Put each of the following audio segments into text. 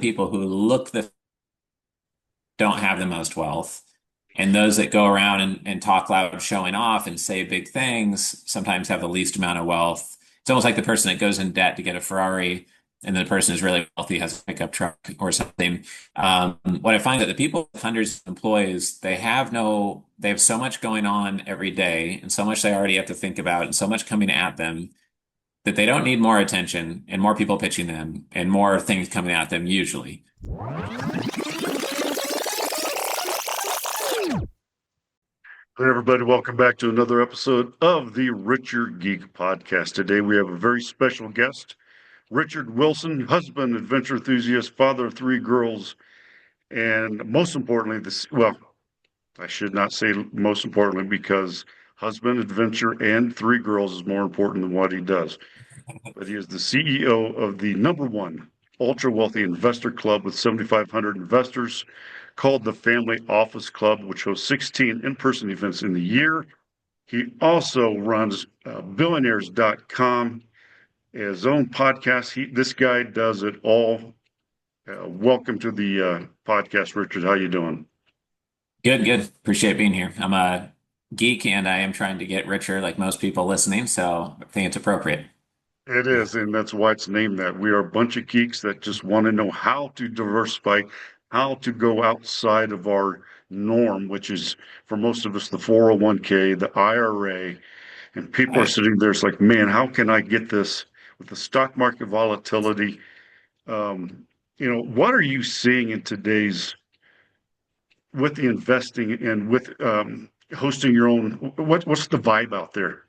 people who look the don't have the most wealth. And those that go around and talk loud, showing off and say big things, sometimes have the least amount of wealth. It's almost like the person that goes in debt to get a Ferrari, and the person who's really wealthy has a pickup truck or something. What I find that the people with hundreds of employees, they have so much going on every day, and so much they already have to think about, and so much coming at them that they don't need more attention and more people pitching them and more things coming at them usually. Hey everybody, welcome back to another episode of the Richer Geek Podcast. Today we have a very special guest, Richard Wilson, husband, adventure enthusiast, father of three girls, and most importantly, I should not say most importantly because husband, adventure, and three girls is more important than what he does. But he is the CEO of the number one ultra wealthy investor club with 7,500 investors called the Family Office Club, which hosts 16 in-person events in the year. He also runs billionaires.com, his own podcast. This guy does it all. Welcome to the podcast, Richard. How you doing? Good, good. Appreciate being here. I'm a geek and I am trying to get richer like most people listening, so I think it's appropriate. It is, and that's why it's named that. We are a bunch of geeks that just want to know how to diversify, how to go outside of our norm, which is for most of us the 401k, the IRA, and people are Right. sitting there. It's like, man, how can I get this with the stock market volatility? What are you seeing in today's with the investing and with hosting your own? What's the vibe out there?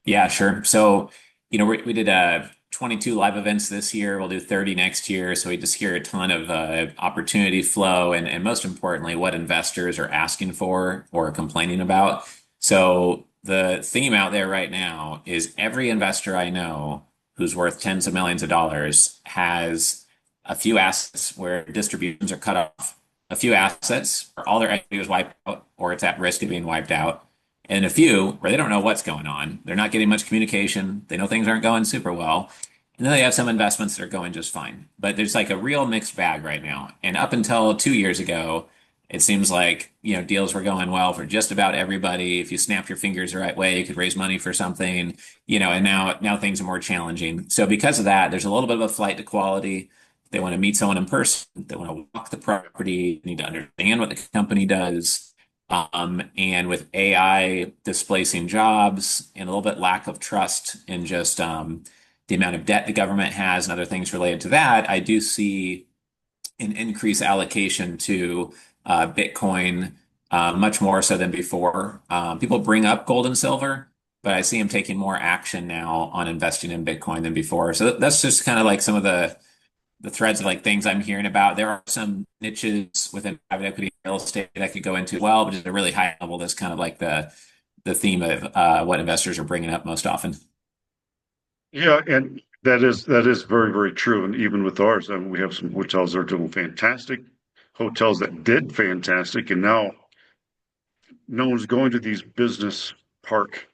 Yeah, sure. So, we did 22 live events this year. We'll do 30 next year. So we just hear a ton of opportunity flow and most importantly, what investors are asking for or complaining about. So the theme out there right now is every investor I know who's worth tens of millions of dollars has a few assets where distributions are cut off, a few assets where all their equity was wiped out or it's at risk of being wiped out, and a few where they don't know what's going on. They're not getting much communication. They know things aren't going super well. And then they have some investments that are going just fine. But there's like a real mixed bag right now. And up until 2 years ago, it seems like, deals were going well for just about everybody. If you snapped your fingers the right way, you could raise money for something, and now things are more challenging. So because of that, there's a little bit of a flight to quality. They want to meet someone in person. They want to walk the property, need to understand what the company does. And with AI displacing jobs and a little bit lack of trust in just the amount of debt the government has and other things related to that, I do see an increased allocation to Bitcoin, much more so than before. People bring up gold and silver, but I see them taking more action now on investing in Bitcoin than before. So that's just kind of like some of the threads of like things I'm hearing about. There are some niches within private equity real estate that I could go into well, but at a really high level, that's kind of like the theme of what investors are bringing up most often. Yeah, and that is very, very true. And even with ours, I mean, we have some hotels that are doing fantastic, hotels that did fantastic, and now no one's going to these business park,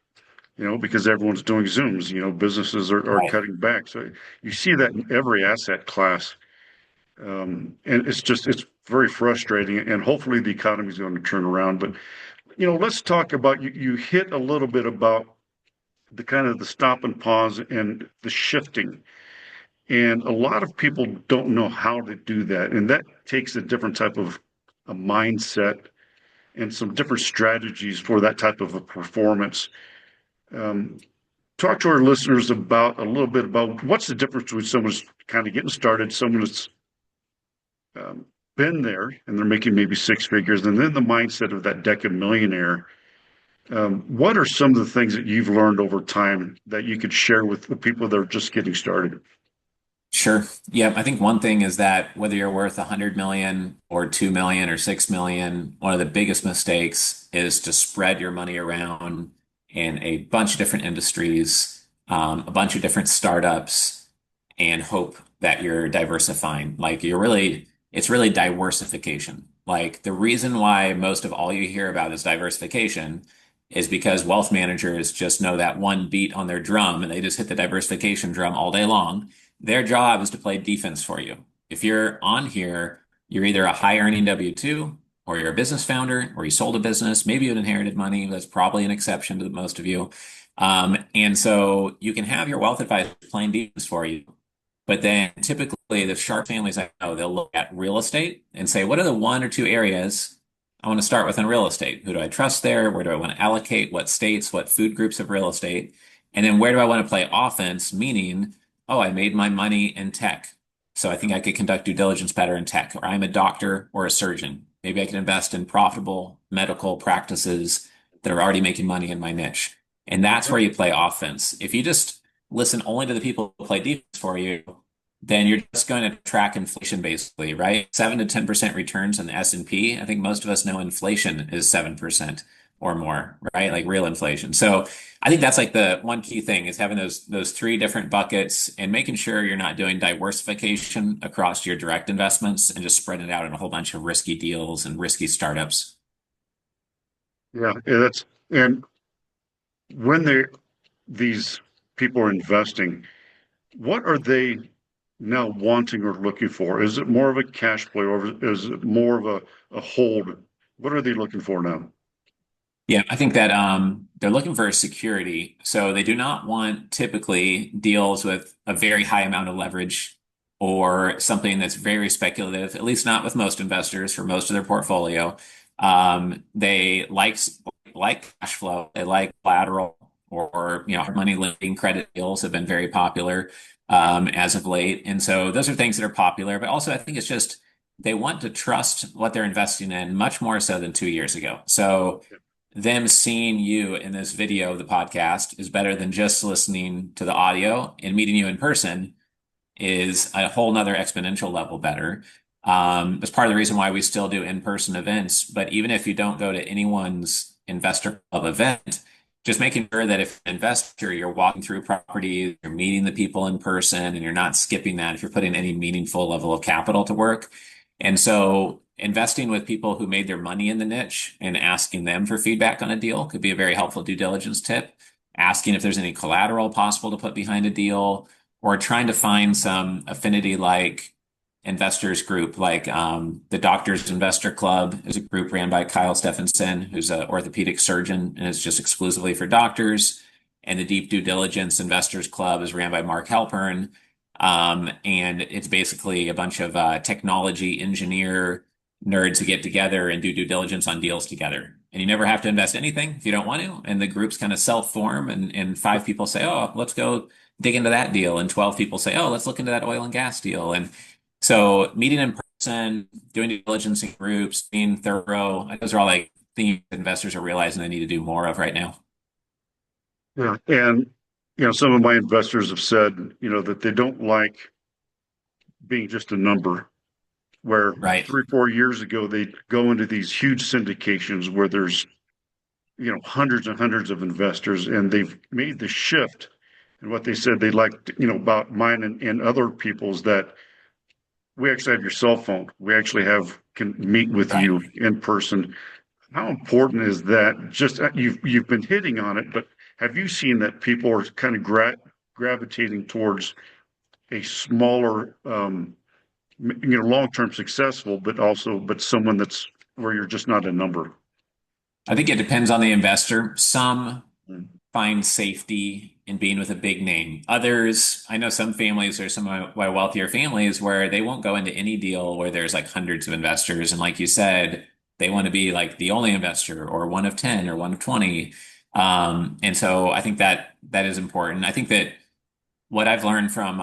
because everyone's doing Zooms. Businesses are Right. cutting back. So you see that in every asset class. And it's very frustrating. And hopefully the economy is going to turn around. But, let's talk about you hit a little bit about the kind of the stop and pause and the shifting. And a lot of people don't know how to do that. And that takes a different type of a mindset and some different strategies for that type of a performance. Um, Talk to our listeners about a little bit about what's the difference between someone who's kind of getting started, someone that's um, been there and they're making maybe six figures, and then the mindset of that decade millionaire. What are some of the things that you've learned over time that you could share with the people that are just getting started? Sure. Yeah, I think one thing is that whether you're worth 100 million or 2 million or 6 million, one of the biggest mistakes is to spread your money around in a bunch of different industries, a bunch of different startups, and hope that you're diversifying. It's really diversification. Like the reason why most of all you hear about is diversification is because wealth managers just know that one beat on their drum and they just hit the diversification drum all day long. Their job is to play defense for you. If you're on here, you're either a high earning W-2 or you're a business founder or you sold a business. Maybe you inherited money. That's probably an exception to most of you. And so you can have your wealth advisor playing defense for you. But then typically the sharp families I know, they'll look at real estate and say, what are the one or two areas I want to start with in real estate? Who do I trust there? Where do I want to allocate? What states, what food groups of real estate? And then where do I want to play offense? Meaning, oh, I made my money in tech. So I think I could conduct due diligence better in tech, or I'm a doctor or a surgeon. Maybe I can invest in profitable medical practices that are already making money in my niche. And that's where you play offense. If you just listen only to the people who play defense for you, then you're just going to track inflation basically, right? 7 to 10% returns in the S&P. I think most of us know inflation is 7% or more, right? Like real inflation. So I think that's like the one key thing is having those three different buckets and making sure you're not doing diversification across your direct investments and just spreading it out in a whole bunch of risky deals and risky startups. Yeah, that's and when these people are investing, what are they now wanting or looking for? Is it more of a cash play or is it more of a hold? What are they looking for now? Yeah, I think that they're looking for security. So they do not want typically deals with a very high amount of leverage or something that's very speculative, at least not with most investors for most of their portfolio. They like cash flow, they like collateral or hard money lending credit deals have been very popular as of late. And so those are things that are popular, but also I think it's just they want to trust what they're investing in much more so than 2 years ago. So them seeing you in this video of the podcast is better than just listening to the audio, and meeting you in person is a whole nother exponential level better. That's part of the reason why we still do in-person events. But even if you don't go to anyone's investor club event, just making sure that if you're an investor, you're walking through properties, you're meeting the people in person, and you're not skipping that if you're putting any meaningful level of capital to work. And so investing with people who made their money in the niche and asking them for feedback on a deal could be a very helpful due diligence tip. Asking if there's any collateral possible to put behind a deal, or trying to find some affinity like investors group, like the Doctors Investor Club is a group ran by Kyle Stephenson, who's an orthopedic surgeon, and it's just exclusively for doctors. And the Deep Due Diligence Investors Club is ran by Mark Halpern. And it's basically a bunch of technology engineer nerds who get together and do due diligence on deals together. And you never have to invest anything if you don't want to. And the groups kind of self-form, and five people say, oh, let's go dig into that deal. And 12 people say, oh, let's look into that oil and gas deal. And so meeting in person, doing due diligence in groups, being thorough, those are all like things investors are realizing they need to do more of right now. Yeah. And, some of my investors have said, that they don't like being just a number, where Right. 3 or 4 years ago, they go into these huge syndications where there's, hundreds and hundreds of investors, and they've made the shift. And what they said they liked, about mine and other people's, that we actually have your cell phone. We actually can meet with Right. you in person. How important is that? Just you've been hitting on it, but have you seen that people are kind of gravitating towards a smaller, long-term successful, but someone that's where you're just not a number? I think it depends on the investor. Some Mm. find safety in being with a big name. Others, I know some families or some of my wealthier families where they won't go into any deal where there's like hundreds of investors. And like you said, they want to be like the only investor or one of 10 or one of 20. And so I think that is important. I think that what I've learned from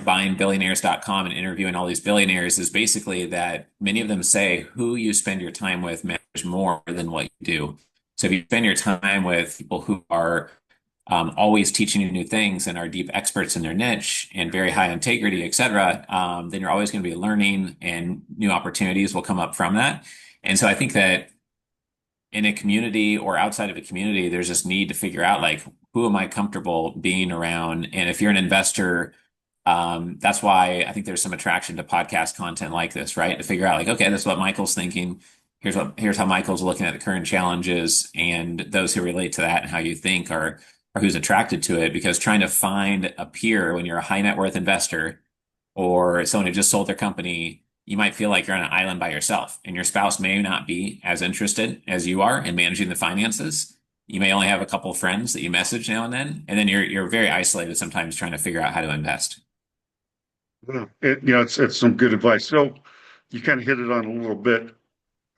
buying billionaires.com and interviewing all these billionaires is basically that many of them say who you spend your time with matters more than what you do. So if you spend your time with people who are always teaching you new things and are deep experts in their niche and very high integrity, et cetera, then you're always going to be learning and new opportunities will come up from that. And so I think that in a community or outside of a community, there's this need to figure out like, who am I comfortable being around? And if you're an investor, that's why I think there's some attraction to podcast content like this, right? To figure out like, okay, this is what Michael's thinking. Here's how Michael's looking at the current challenges, and those who relate to that and how you think are who's attracted to it. Because trying to find a peer when you're a high net worth investor or someone who just sold their company, you might feel like you're on an island by yourself, and your spouse may not be as interested as you are in managing the finances. You may only have a couple of friends that you message now and then you're very isolated sometimes trying to figure out how to invest. Yeah. It's some good advice. So you kind of hit it on a little bit.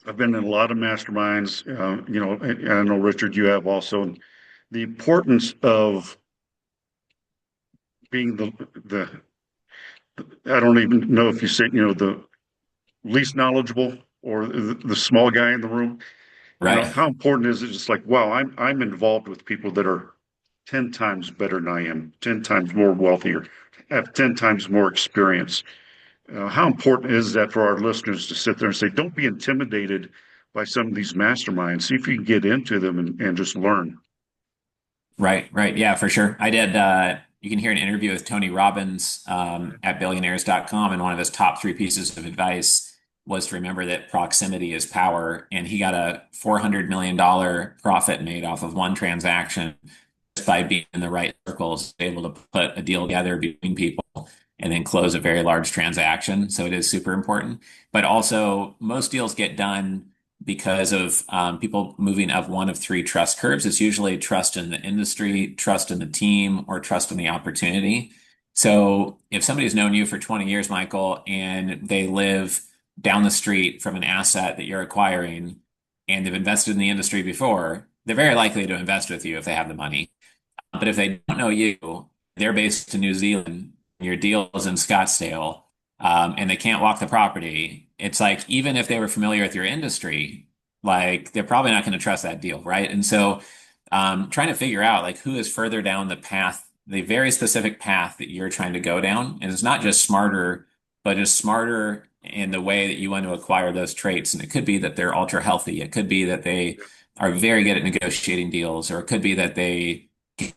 I've been in a lot of masterminds, and I know Richard, you have also, and the importance of being the I don't even know if you say, the least knowledgeable or the small guy in the room. Right. How important is it? Just like, wow, I'm involved with people that are 10 times better than I am, 10 times more wealthier, have 10 times more experience. How important is that for our listeners to sit there and say, don't be intimidated by some of these masterminds. See if you can get into them and just learn. Right, right. Yeah, for sure. I did. You can hear an interview with Tony Robbins at billionaires.com, and one of his top three pieces of advice was to remember that proximity is power. And he got a $400 million profit made off of one transaction just by being in the right circles, able to put a deal together between people and then close a very large transaction. So it is super important. But also, most deals get done because of people moving up one of three trust curves. It's usually trust in the industry, trust in the team, or trust in the opportunity. So if somebody's known you for 20 years, Michael, and they live down the street from an asset that you're acquiring, and they've invested in the industry before, they're very likely to invest with you if they have the money. But if they don't know you, they're based in New Zealand, your deal is in Scottsdale, and they can't walk the property. It's like, even if they were familiar with your industry, like they're probably not going to trust that deal, right? And so, trying to figure out like who is further down the path, the very specific path that you're trying to go down. And it's not just smarter, but just smarter in the way that you want to acquire those traits. And it could be that they're ultra healthy. It could be that they are very good at negotiating deals, or it could be that they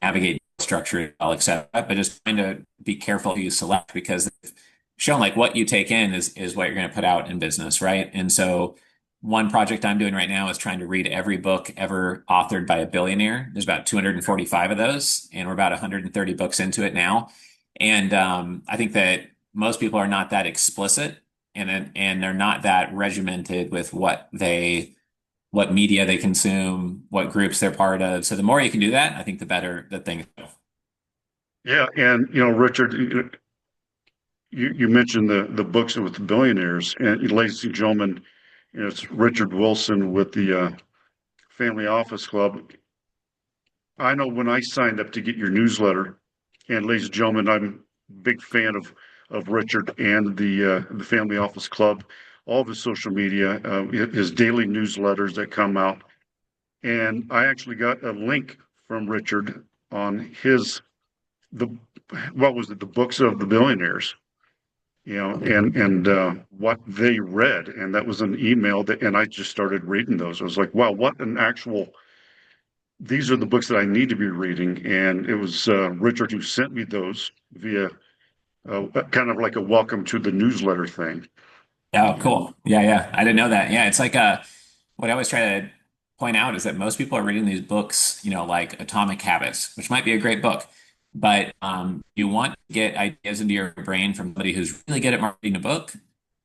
navigate structure well, etc. But just trying to be careful who you select, because they've shown like what you take in is what you're going to put out in business, right? And so one project I'm doing right now is trying to read every book ever authored by a billionaire. There's about 245 of those, and we're about 130 books into it now. And I think that most people are not that explicit, and they're not that regimented with what media they consume, what groups they're part of. So the more you can do that, I think the better the things go. Yeah. And, Richard, you mentioned the books with the billionaires, and ladies and gentlemen, it's Richard Wilson with the Family Office Club. I know when I signed up to get your newsletter, and ladies and gentlemen, I'm a big fan of Richard and the Family Office Club, all of his social media, his daily newsletters that come out. And I actually got a link from Richard on the what was it, the books of the billionaires, and what they read, and that was an email and I just started reading those. I was like, wow, what an actual. These are the books that I need to be reading, and it was Richard who sent me those via kind of like a welcome to the newsletter thing. Oh, cool. Yeah, yeah. I didn't know that. Yeah, it's like what I always try to point out is that most people are reading these books, like Atomic Habits, which might be a great book, but you want to get ideas into your brain from somebody who's really good at marketing a book,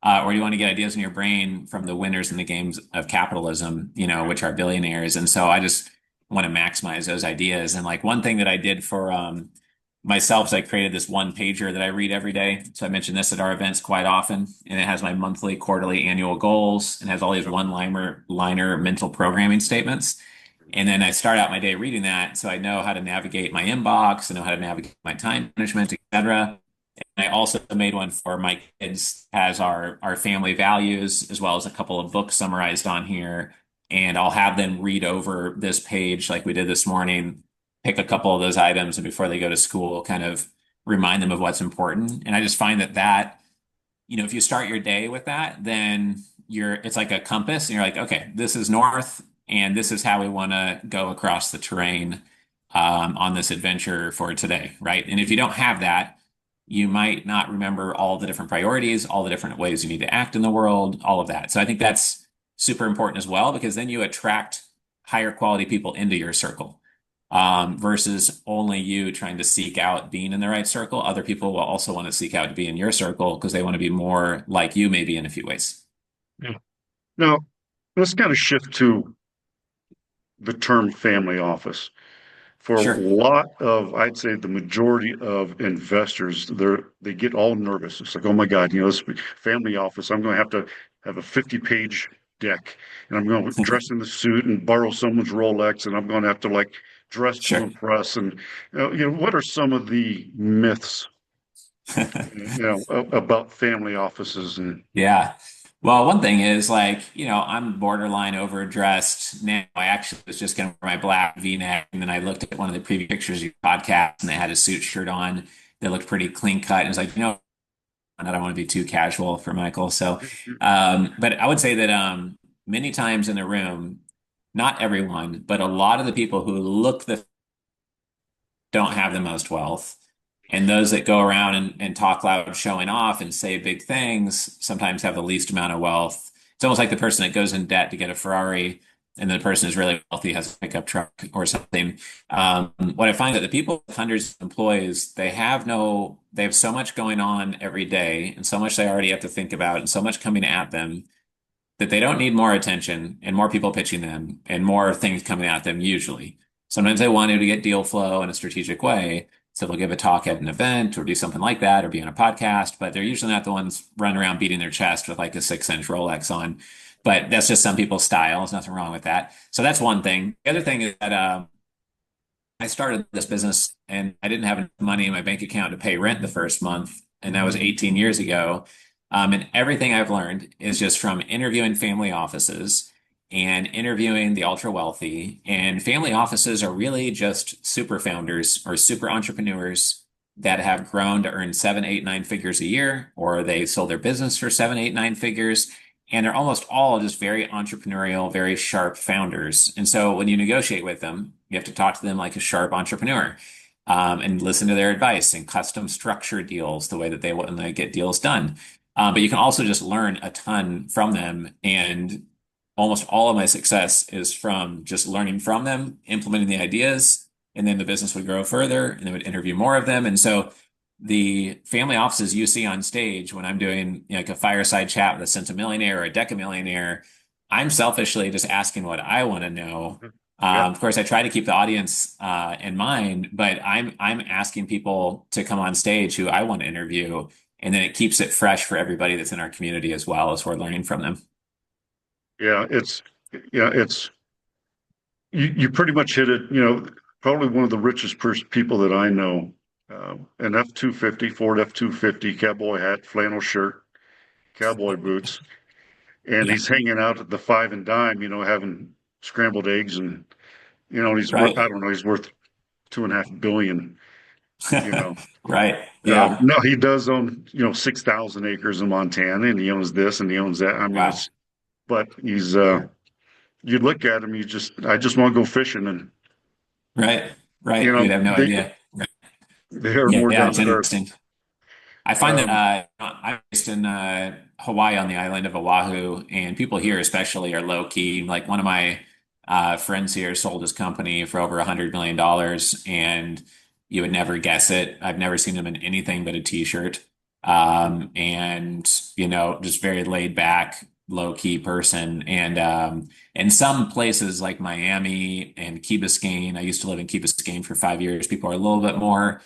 or you want to get ideas in your brain from the winners in the games of capitalism, which are billionaires. And so I just want to maximize those ideas. And like one thing that I did for myself is I created this one pager that I read every day. So I mention this at our events quite often, and it has my monthly, quarterly, annual goals, and has all these one-liner mental programming statements. And then I start out my day reading that, so I know how to navigate my inbox, I know how to navigate my time management, etc. And I also made one for my kids, has our family values, as well as a couple of books summarized on here. And I'll have them read over this page like we did this morning, pick a couple of those items, and before they go to school, kind of remind them of what's important. And I just find that if you start your day with that, then it's like a compass, and you're like, okay, this is north, and this is how we want to go across the terrain on this adventure for today, right? And if you don't have that, you might not remember all the different priorities, all the different ways you need to act in the world, all of that. So I think that's super important as well, because then you attract higher quality people into your circle. versus only you trying to seek out being in the right circle. Other people will also want to seek out to be in your circle because they want to be more like you, maybe in a few ways. Yeah. Now, let's kind of shift to the term family office. For a Sure. lot of, I'd say the majority of investors, they get all nervous. It's like, oh my God, this family office, I'm going to have a 50-page deck, and I'm going to dress in the suit and borrow someone's Rolex, and I'm going to have to like dress to Sure. impress. And what are some of the myths, about family offices? And Yeah. Well, one thing is like, I'm borderline overdressed now. I actually was just going to wear my black V-neck, and then I looked at one of the previous pictures of your podcast, and they had a suit shirt on that looked pretty clean cut. And I was like, I don't want to be too casual for Michael. So, but I would say that many times in the room, not everyone, but a lot of the people who look the don't have the most wealth. And those that go around and talk loud, showing off and say big things, sometimes have the least amount of wealth. It's almost like the person that goes in debt to get a Ferrari, and the person who's really wealthy has a pickup truck or something. What I find that the people with hundreds of employees, they have so much going on every day, and so much they already have to think about, and so much coming at them that they don't need more attention and more people pitching them and more things coming at them usually. Sometimes they want to get deal flow in a strategic way. So they'll give a talk at an event or do something like that or be on a podcast, but they're usually not the ones running around beating their chest with like a 6-inch Rolex on. But that's just some people's style. There's nothing wrong with that. So that's one thing. The other thing is that I started this business and I didn't have enough money in my bank account to pay rent the first month. And that was 18 years ago. And everything I've learned is just from interviewing family offices and interviewing the ultra wealthy. And family offices are really just super founders or super entrepreneurs that have grown to earn 7, 8, 9 figures a year, or they sold their business for 7, 8, 9 figures. And they're almost all just very entrepreneurial, very sharp founders. And so when you negotiate with them, you have to talk to them like a sharp entrepreneur, and listen to their advice and custom structure deals the way that they want to get deals done. But you can also just learn a ton from them. And almost all of my success is from just learning from them, implementing the ideas, and then the business would grow further and they would interview more of them. And so the family offices you see on stage when I'm doing like a fireside chat with a centimillionaire or a decamillionaire, I'm selfishly just asking what I want to know. yeah, Of course, I try to keep the audience in mind, but I'm asking people to come on stage who I want to interview, and then it keeps it fresh for everybody that's in our community as well as we're learning from them. yeah, it's you pretty much hit it. Probably one of the richest people that I know. An F-250, Ford F-250, cowboy hat, flannel shirt, cowboy boots, and Yeah, he's hanging out at the Five and Dime, having scrambled eggs, and he's worth, I right. don't know, he's worth 2.5 billion. You know, Right. Yeah. no, he does own 6,000 acres in Montana, and he owns this and he owns that. I mean, Wow. but he's you look at him, I just want to go fishing, and Right. you Right. know, You'd have no they idea. Right. they are Yeah. more Yeah. down It's to earth. interesting. I find that Um, I'm based in Hawaii on the island of Oahu, and people here especially are low key. Like one of my friends here sold his company for over $100 million, and you would never guess it. I've never seen him in anything but a t-shirt, and just very laid back, low key person. And in some places like Miami and Key Biscayne, I used to live in Key Biscayne for 5 years. People are a little bit more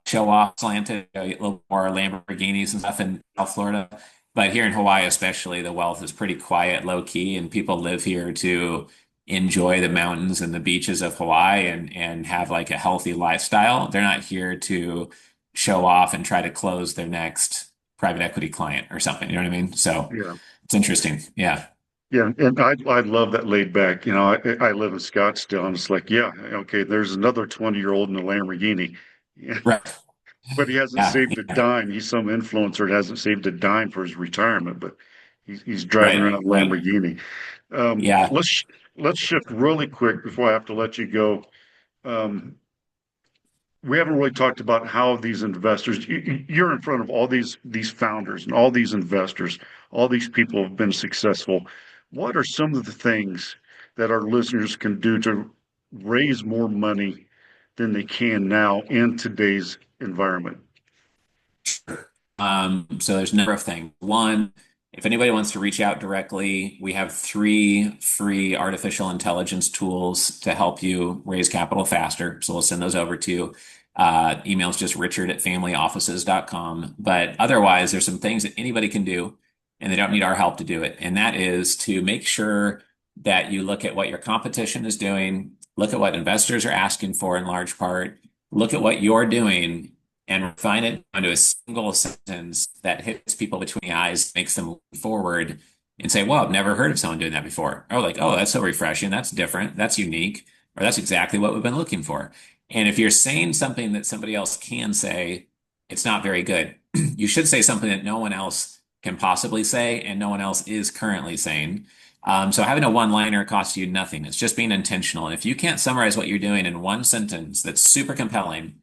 show off slanted, a little more Lamborghinis and stuff in South Florida. But here in Hawaii, especially, the wealth is pretty quiet, low key, and people live here to enjoy the mountains and the beaches of Hawaii and have like a healthy lifestyle. They're not here to show off and try to close their next private equity client or something. You know what I mean? So yeah, it's interesting. Yeah. yeah, and I love that laid back. I live in Scottsdale, and it's like, yeah, okay, there's another 20-year-old in a Lamborghini. Yeah, Right. but he hasn't Yeah. saved a Yeah. dime. He's some influencer that hasn't saved a dime for his retirement, but he's driving Right. around a Right. Lamborghini. Yeah. Let's shift really quick before I have to let you go. Um, we haven't really talked about how these investors, you're in front of all these founders and all these investors, all these people have been successful. What are some of the things that our listeners can do to raise more money than they can now in today's environment? So there's a number of things. One, if anybody wants to reach out directly, we have 3 free artificial intelligence tools to help you raise capital faster. So we'll send those over to you. Email's just richard@familyoffices.com. But otherwise, there's some things that anybody can do, and they don't need our help to do it. And that is to make sure that you look at what your competition is doing, look at what investors are asking for in large part, look at what you're doing and refine it onto a single sentence that hits people between the eyes, makes them move forward and say, well, I've never heard of someone doing that before. Or like, oh, that's so refreshing. That's different. That's unique. Or that's exactly what we've been looking for. And if you're saying something that somebody else can say, it's not very good. You should say something that no one else can possibly say and no one else is currently saying. So having a one-liner costs you nothing. It's just being intentional. And if you can't summarize what you're doing in one sentence that's super compelling,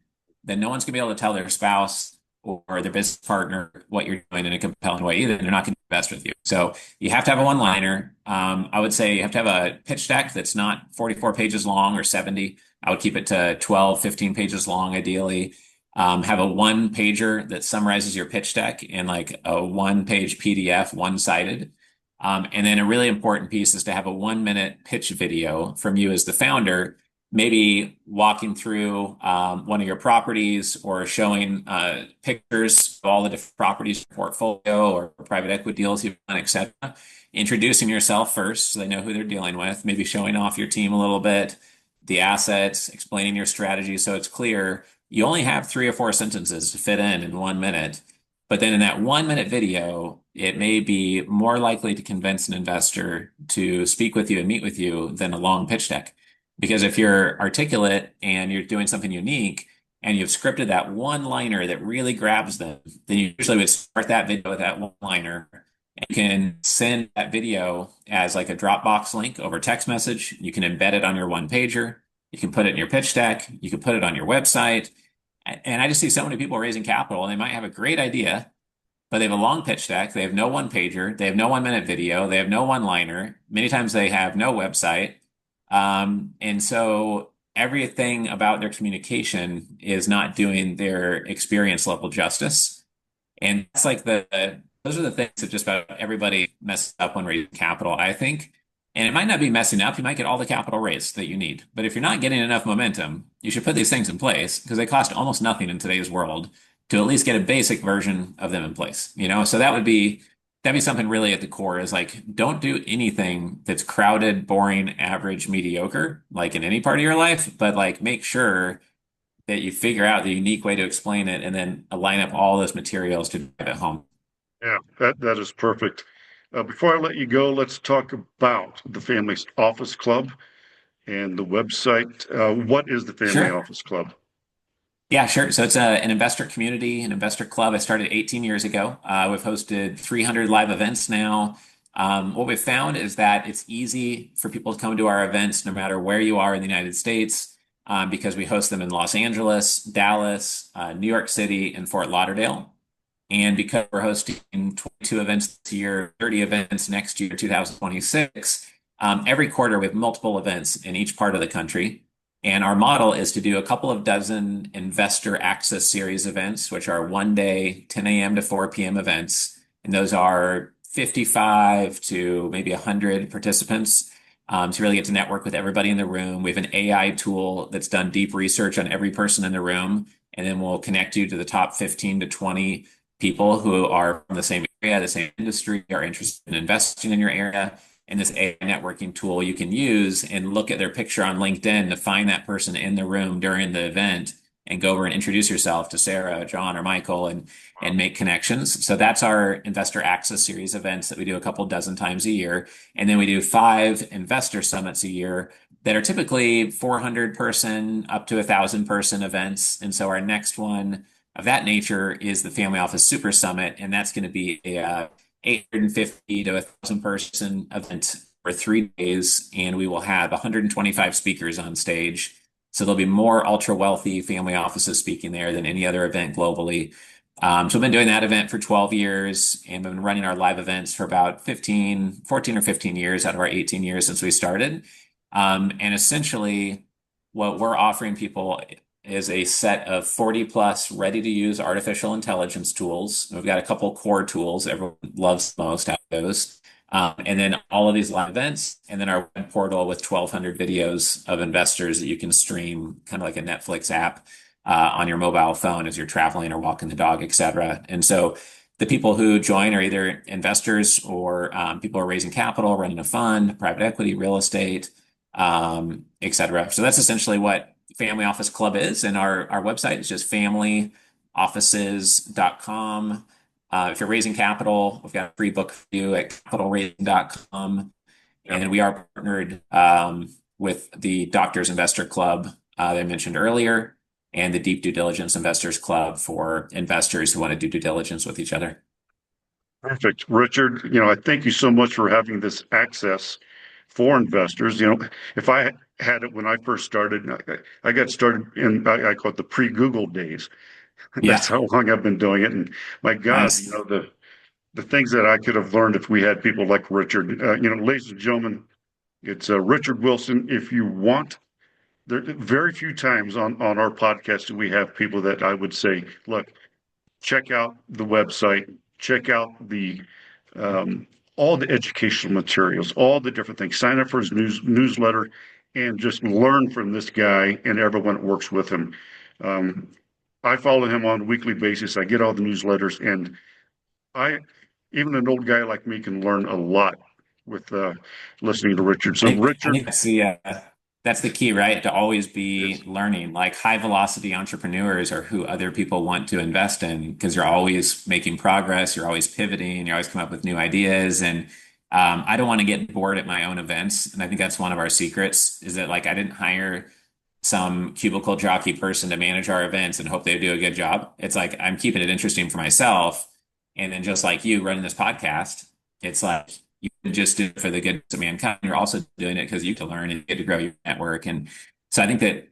then no one's going to be able to tell their spouse or their business partner what you're doing in a compelling way either. And they're not going to invest with you. So you have to have a one-liner. I would say you have to have a pitch deck that's not 44 pages long or 70. I would keep it to 12, 15 pages long, ideally. Have a one-pager that summarizes your pitch deck in like a one-page PDF, one-sided. And then a really important piece is to have a 1-minute pitch video from you as the founder, maybe walking through one of your properties or showing pictures of all the different properties in your portfolio or private equity deals you've done, et cetera. Introducing yourself first so they know who they're dealing with, maybe showing off your team a little bit, the assets, explaining your strategy so it's clear. You only have 3 or 4 sentences to fit in 1 minute. But then in that 1-minute video, it may be more likely to convince an investor to speak with you and meet with you than a long pitch deck. Because if you're articulate and you're doing something unique and you've scripted that one-liner that really grabs them, then you usually would start that video with that one-liner. And you can send that video as like a Dropbox link over text message. You can embed it on your one-pager. You can put it in your pitch deck. You can put it on your website. And I just see so many people raising capital, and they might have a great idea, but they have a long pitch deck. They have no one-pager. They have no 1-minute video. They have no one-liner. Many times they have no website. And so everything about their communication is not doing their experience level justice. And it's like those are the things that just about everybody messes up when raising capital, I think. And it might not be messing up. You might get all the capital raised that you need. But if you're not getting enough momentum, you should put these things in place because they cost almost nothing in today's world to at least get a basic version of them in place. So that'd be something really at the core is like, don't do anything that's crowded, boring, average, mediocre, like in any part of your life, but like make sure that you figure out the unique way to explain it and then align up all those materials to drive it home. Yeah, that is perfect. Before I let you go, let's talk about the Family Office Club and the website. What is the Family Sure. Office Club? Yeah, sure. So it's an investor community, an investor club. I started 18 years ago. We've hosted 300 live events now. What we've found is that it's easy for people to come to our events no matter where you are in the United States, because we host them in Los Angeles, Dallas, New York City, and Fort Lauderdale. And because we're hosting 22 events this year, 30 events next year, 2026, every quarter we have multiple events in each part of the country. And our model is to do a couple of dozen investor access series events, which are 1 day, 10 a.m. to 4 p.m. events. And those are 55 to maybe 100 participants, to really get to network with everybody in the room. We have an AI tool that's done deep research on every person in the room. And then we'll connect you to the top 15 to 20 people who are from the same area, the same industry, are interested in investing in your area. And this AI networking tool you can use and look at their picture on LinkedIn to find that person in the room during the event and go over and introduce yourself to Sarah, John, or Michael and make connections. So that's our investor access series events that we do a couple dozen times a year. And then we do 5 investor summits a year that are typically 400 person up to 1,000 person events. And so our next one of that nature is the Family Office Super Summit, and that's going to be a 850 to 1,000 person event for 3 days, and we will have 125 speakers on stage. So there'll be more ultra wealthy family offices speaking there than any other event globally. So I've been doing that event for 12 years and been running our live events for about 14 or 15 years out of our 18 years since we started. And essentially, what we're offering people is a set of 40 plus ready to use artificial intelligence tools. We've got a couple core tools everyone loves most out of those. And then all of these live events, and then our web portal with 1,200 videos of investors that you can stream, kind of like a Netflix app, on your mobile phone as you're traveling or walking the dog, et cetera. And so the people who join are either investors or people who are raising capital, running a fund, private equity, real estate, et cetera. So that's essentially what Family Office Club is. And our website is just familyoffices.com. If you're raising capital, we've got a free book for you at capitalraising.com. Yeah, And we are partnered with the Doctors Investor Club that I mentioned earlier, and the Deep Due Diligence Investors Club for investors who want to do due diligence with each other. perfect. Richard, I thank you so much for having this access for investors. If I had it when I first started, I got started I call it the pre-Google days. That's Yeah, how long I've been doing it. And my God, nice. the things that I could have learned if we had people like Richard. Ladies and gentlemen, it's Richard Wilson. If you want, there very few times on our podcast do we have people that I would say, look, check out the website, check out the all the educational materials, all the different things. Sign up for his newsletter, and just learn from this guy and everyone that works with him. Um, I follow him on a weekly basis. I get all the newsletters, and I, even an old guy like me, can learn a lot with listening to Richard. So, I Richard, think that's the key, right? To always be yes, learning. Like high velocity entrepreneurs are who other people want to invest in because you're always making progress, you're always pivoting, you're always coming up with new ideas. And I don't want to get bored at my own events. And I think that's one of our secrets is that like I didn't hire some cubicle jockey person to manage our events and hope they do a good job. It's like I'm keeping it interesting for myself. And then just like you running this podcast, it's like you can just do it for the good of mankind. You're also doing it because you get to learn and get to grow your network. And so I think that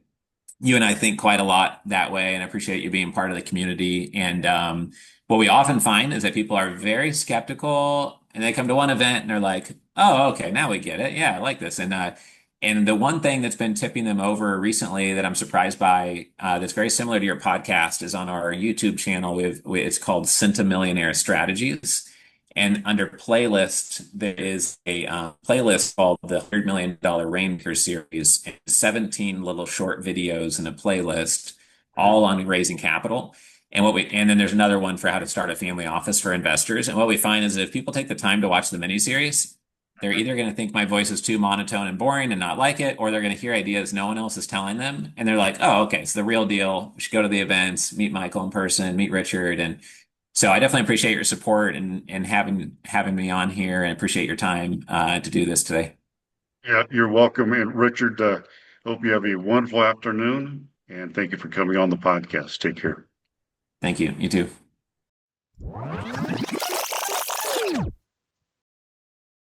you and I think quite a lot that way, and I appreciate you being part of the community. And what we often find is that people are very skeptical, and they come to one event and they're like, "Oh, okay, now we get it. Yeah, I like this." And the one thing that's been tipping them over recently that I'm surprised by, that's very similar to your podcast, is on our YouTube channel. It's called Centimillionaire Strategies. And under playlist, there is a playlist called the $100 Million Rainmaker series, 17 little short videos in a playlist, all on raising capital. And then there's another one for how to start a family office for investors. And what we find is if people take the time to watch the miniseries, they're either going to think my voice is too monotone and boring and not like it, or they're going to hear ideas no one else is telling them. And they're like, oh, okay, it's the real deal. We should go to the events, meet Michael in person, meet Richard. And so I definitely appreciate your support and having me on here, and appreciate your time to do this today. yeah, you're welcome. And Richard, hope you have a wonderful afternoon. And thank you for coming on the podcast. Take care. Thank you. You too.